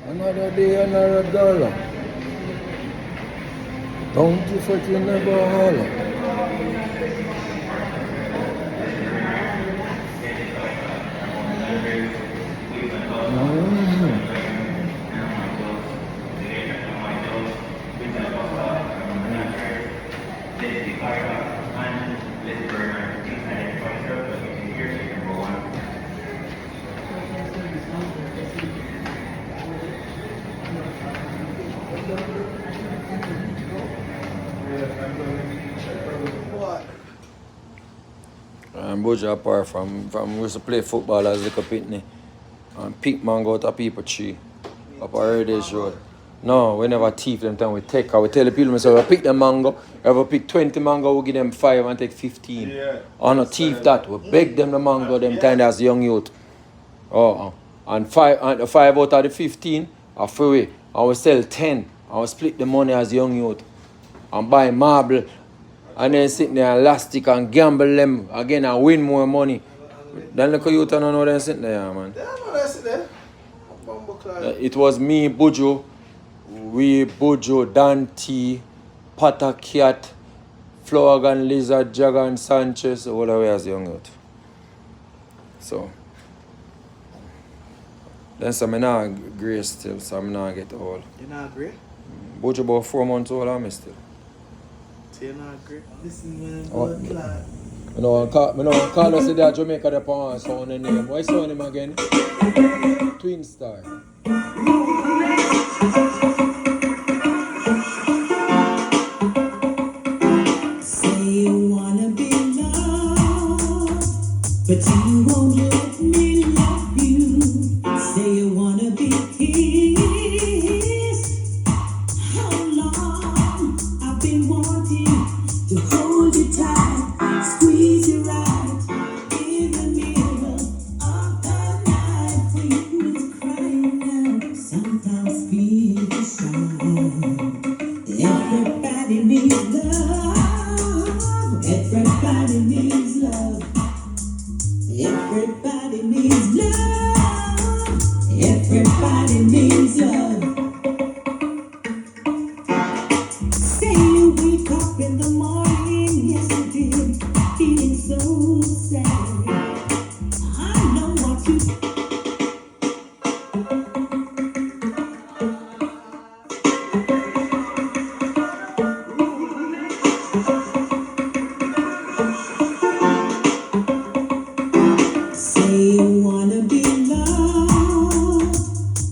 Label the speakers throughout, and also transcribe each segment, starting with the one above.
Speaker 1: Another day, another dollar. Don't you fret, you never holler. Boja apart from we used to play football as a little pitney and pick mango out of people tree up a Heritage Road. No, we never thief them time we take. We tell the people, so we pick the mango, if we pick 20 mango, we give them 5 and take 15. Yeah. Or no thief that. We beg them the mango them time as young youth. And 5 out of the 15 are free. And we sell 10 and we split the money as young youth. And buy marble. And then sit there elastic and gamble them again and win more money. Then look at you don't know them sitting there, man.
Speaker 2: Yeah, I know they sit there.
Speaker 1: It was me, Bujo, Dante, Patakiat, Flowergan, Lizard, Jagan, Sanchez, all the way as young youth. So then some I not grey still, so I'm not get old.
Speaker 2: You not grey?
Speaker 1: Bujo about 4 months old, I'm still.
Speaker 2: So you not grey? Listen, man, good lad.
Speaker 1: I know CARLUS is there at Jamaica, the power sound the name. Why sound him again? Twin Star.
Speaker 3: Say you wanna be loved, but you won't let me love you. Say you wanna be kissed. How long I've been wanting to hold you tight, squeeze you right in the middle of the night. For you is crying out, sometimes feel the sound. Everybody needs love. Everybody needs love. Everybody needs love. Everybody needs love. Say you wake up in the morning, yes you did, feeling so sad. I know what you say you wanna be loved,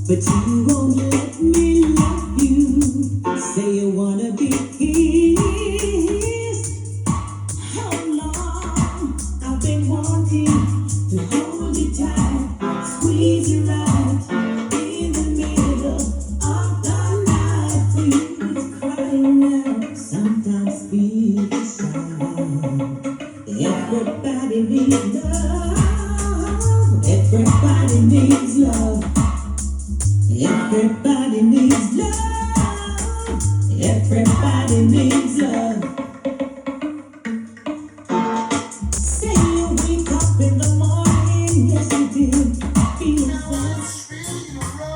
Speaker 3: but you won't let me love you. Say you wanna be kissed. How long I've been wanting to hold you tight, squeeze you right in the middle of the night. For you it's crying out, sometimes feel the sound. Everybody needs love. Everybody needs love. Everybody needs love. Everybody needs love. Say you wake up in the morning, yes you did, feeling so.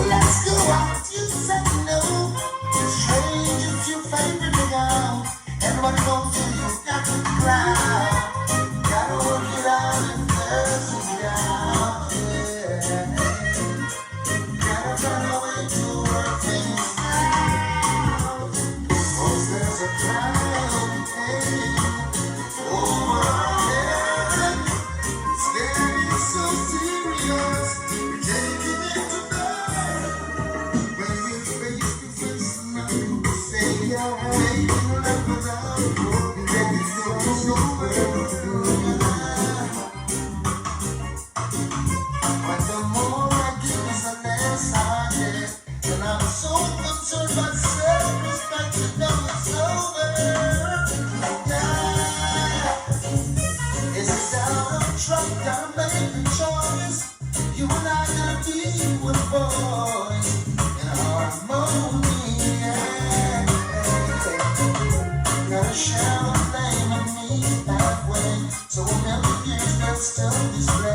Speaker 4: Let's go out, you said no. Strange is your favorite thing out. Everybody knows you got to cry. Gotta work it out and curse it down. Yeah. Gotta find a way to work things out. Oh, just don't display.